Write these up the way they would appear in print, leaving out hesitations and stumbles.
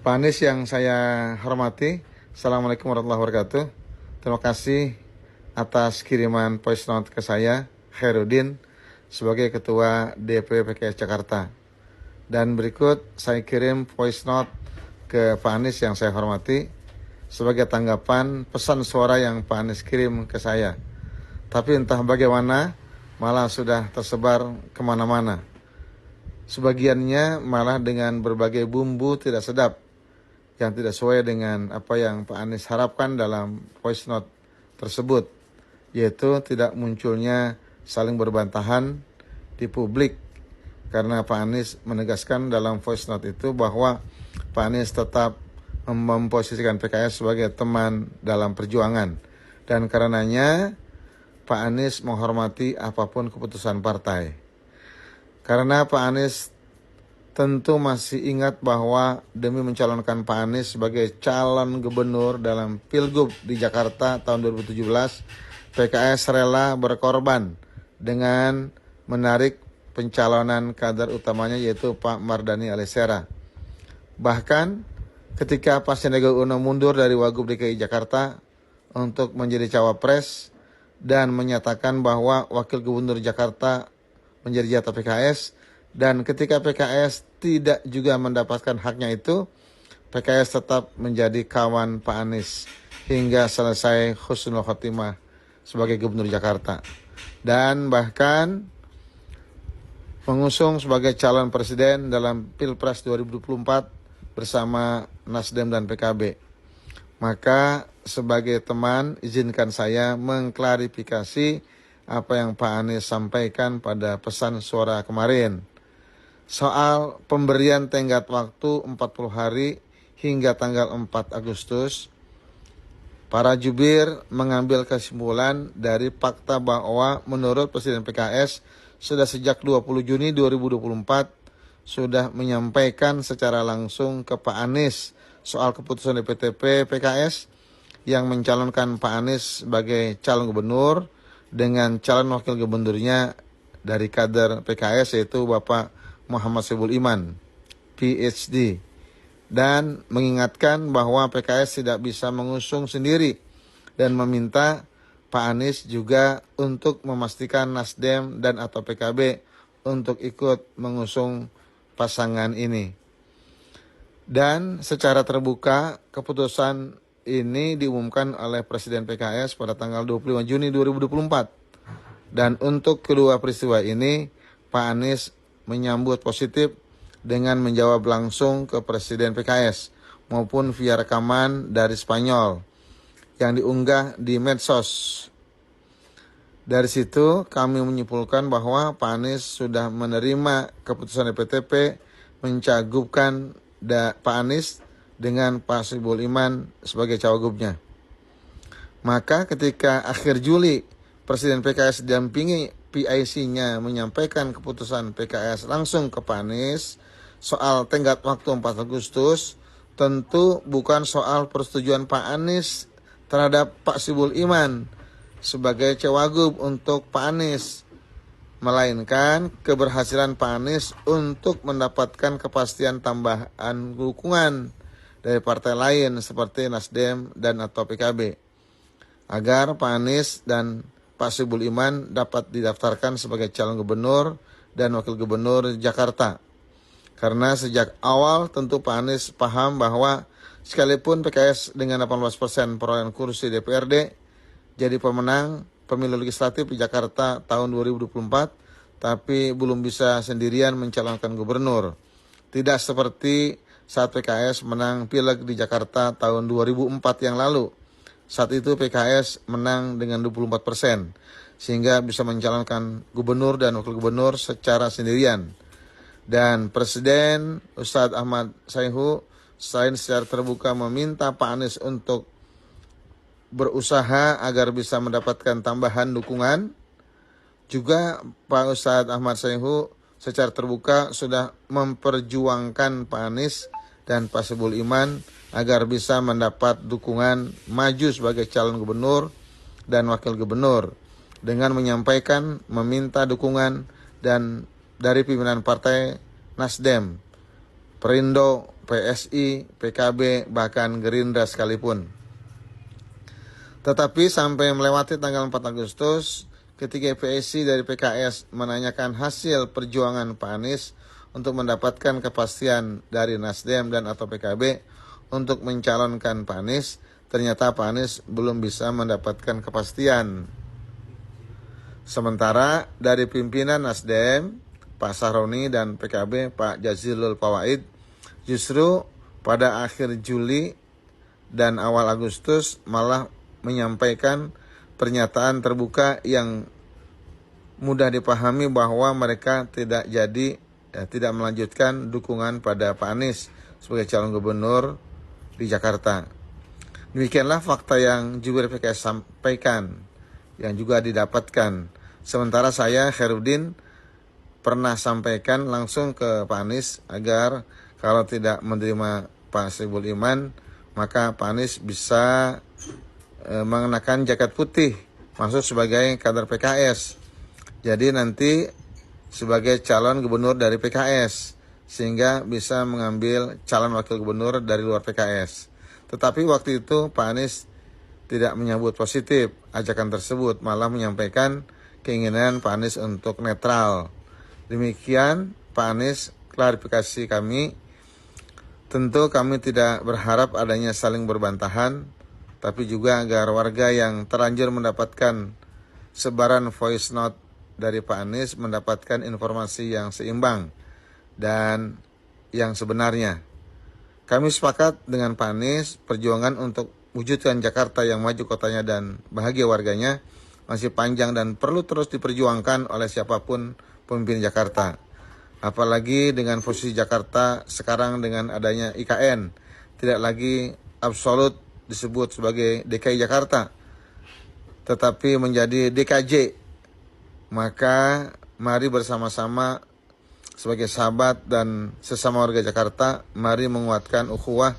Pak Anies yang saya hormati, Assalamualaikum warahmatullahi wabarakatuh. Terima kasih atas kiriman voice note ke saya, Khairuddin, sebagai Ketua DPP PKS Jakarta. Dan berikut saya kirim voice note ke Pak Anies yang saya hormati, sebagai tanggapan pesan suara yang Pak Anies kirim ke saya. Tapi entah bagaimana, malah sudah tersebar kemana-mana. Sebagiannya malah dengan berbagai bumbu tidak sedap, yang tidak sesuai dengan apa yang Pak Anies harapkan dalam voice note tersebut, yaitu tidak munculnya saling berbantahan di publik, karena Pak Anies menegaskan dalam voice note itu bahwa Pak Anies tetap memposisikan PKS sebagai teman dalam perjuangan, dan karenanya Pak Anies menghormati apapun keputusan partai. Karena Pak Anies tentu masih ingat bahwa demi mencalonkan Pak Anies sebagai calon gubernur dalam Pilgub di Jakarta tahun 2017, PKS rela berkorban dengan menarik pencalonan kader utamanya, yaitu Pak Mardhani Alisera. Bahkan ketika Pak Sandiaga Uno mundur dari Wagub DKI Jakarta untuk menjadi cawapres dan menyatakan bahwa wakil gubernur Jakarta menjadi jatah PKS, dan ketika PKS tidak juga mendapatkan haknya itu, PKS tetap menjadi kawan Pak Anies hingga selesai husnul khotimah sebagai gubernur Jakarta. Dan bahkan mengusung sebagai calon presiden dalam Pilpres 2024 bersama Nasdem dan PKB. Maka sebagai teman, izinkan saya mengklarifikasi apa yang Pak Anies sampaikan pada pesan suara kemarin. Soal pemberian tenggat waktu 40 hari hingga tanggal 4 Agustus, para jubir mengambil kesimpulan dari fakta bahwa menurut Presiden PKS sudah sejak 20 Juni 2024 sudah menyampaikan secara langsung ke Pak Anies soal keputusan DPTP PKS yang mencalonkan Pak Anies sebagai calon gubernur dengan calon wakil gubernurnya dari kader PKS, yaitu Bapak Muhammad Soebul Iman, PhD, dan mengingatkan bahwa PKS tidak bisa mengusung sendiri dan meminta Pak Anies juga untuk memastikan Nasdem dan atau PKB untuk ikut mengusung pasangan ini. Dan secara terbuka keputusan ini diumumkan oleh Presiden PKS pada tanggal 25 Juni 2024. Dan untuk kedua peristiwa ini, Pak Anies menyambut positif dengan menjawab langsung ke Presiden PKS maupun via rekaman dari Spanyol yang diunggah di medsos. Dari situ kami menyimpulkan bahwa Pak Anies sudah menerima keputusan DPTP mencagupkan Pak Anies dengan Pak Soebul Iman sebagai cawagupnya. Maka ketika akhir Juli Presiden PKS didampingi PIC-nya menyampaikan keputusan PKS langsung ke Pak Anies soal tenggat waktu 4 Agustus, tentu bukan soal persetujuan Pak Anies terhadap Pak Soebul Iman sebagai cawagub untuk Pak Anies, melainkan keberhasilan Pak Anies untuk mendapatkan kepastian tambahan dukungan dari partai lain seperti Nasdem dan atau PKB, agar Pak Anies dan Pak Soebul Iman dapat didaftarkan sebagai calon gubernur dan wakil gubernur Jakarta. Karena sejak awal tentu Pak Anies paham bahwa sekalipun PKS dengan 18% perolehan kursi DPRD jadi pemenang pemilu legislatif di Jakarta tahun 2024, tapi belum bisa sendirian mencalonkan gubernur. Tidak seperti saat PKS menang pileg di Jakarta tahun 2004 yang lalu. Saat itu PKS menang dengan 24%, sehingga bisa mencalonkan gubernur dan wakil gubernur secara sendirian. Dan Presiden Ustadz Ahmad Sayhu selain secara terbuka meminta Pak Anies untuk berusaha agar bisa mendapatkan tambahan dukungan, juga Pak Ustadz Ahmad Sayhu secara terbuka sudah memperjuangkan Pak Anies dan Pak Soebul Iman agar bisa mendapat dukungan maju sebagai calon gubernur dan wakil gubernur dengan menyampaikan meminta dukungan dan dari pimpinan partai Nasdem Perindo, PSI, PKB, bahkan Gerindra sekalipun. Tetapi sampai melewati tanggal 4 Agustus, ketika PSI dari PKS menanyakan hasil perjuangan Pak Anies untuk mendapatkan kepastian dari Nasdem dan atau PKB untuk mencalonkan Pak Anies, ternyata Pak Anies belum bisa mendapatkan kepastian. Sementara dari pimpinan Nasdem, Pak Sahroni, dan PKB, Pak Jazilul Fawait, justru pada akhir Juli dan awal Agustus malah menyampaikan pernyataan terbuka yang mudah dipahami bahwa mereka tidak melanjutkan dukungan pada Pak Anies sebagai calon gubernur di Jakarta. Demikianlah fakta yang juga PKS sampaikan, yang juga didapatkan. Sementara saya, Khairuddin, pernah sampaikan langsung ke Pak Anies agar kalau tidak menerima Pak Soebul Iman, maka Pak Anies bisa mengenakan jaket putih, masuk sebagai kader PKS. Jadi nanti sebagai calon gubernur dari PKS, sehingga bisa mengambil calon wakil gubernur dari luar PKS. Tetapi waktu itu Pak Anies tidak menyambut positif ajakan tersebut, malah menyampaikan keinginan Pak Anies untuk netral. Demikian Pak Anies klarifikasi kami. Tentu kami tidak berharap adanya saling berbantahan, tapi juga agar warga yang terlanjur mendapatkan sebaran voice note dari Pak Anies mendapatkan informasi yang seimbang dan yang sebenarnya. Kami sepakat dengan Pak Anies, perjuangan untuk wujudkan Jakarta yang maju kotanya dan bahagia warganya masih panjang dan perlu terus diperjuangkan oleh siapapun pemimpin Jakarta. Apalagi dengan posisi Jakarta sekarang dengan adanya IKN, tidak lagi absolut disebut sebagai DKI Jakarta, tetapi menjadi DKJ. Maka mari bersama-sama sebagai sahabat dan sesama warga Jakarta, mari menguatkan ukhuwah,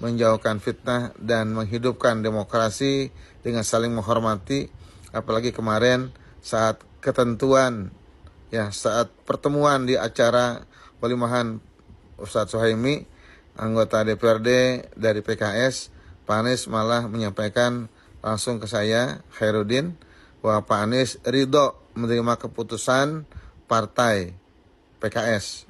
menjauhkan fitnah, dan menghidupkan demokrasi dengan saling menghormati. Apalagi kemarin saat saat pertemuan di acara walimahan Ustadz Suhaimi, anggota DPRD dari PKS, Pak Anies malah menyampaikan langsung ke saya, Khairuddin, bahwa Pak Anies ridho menerima keputusan partai PKS.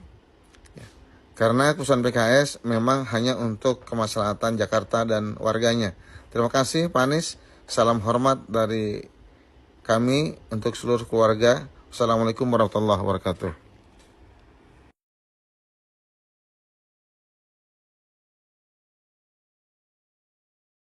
Karena keputusan PKS memang hanya untuk kemaslahatan Jakarta dan warganya. Terima kasih Pak Anies. Salam hormat dari kami untuk seluruh keluarga. Assalamualaikum warahmatullahi wabarakatuh.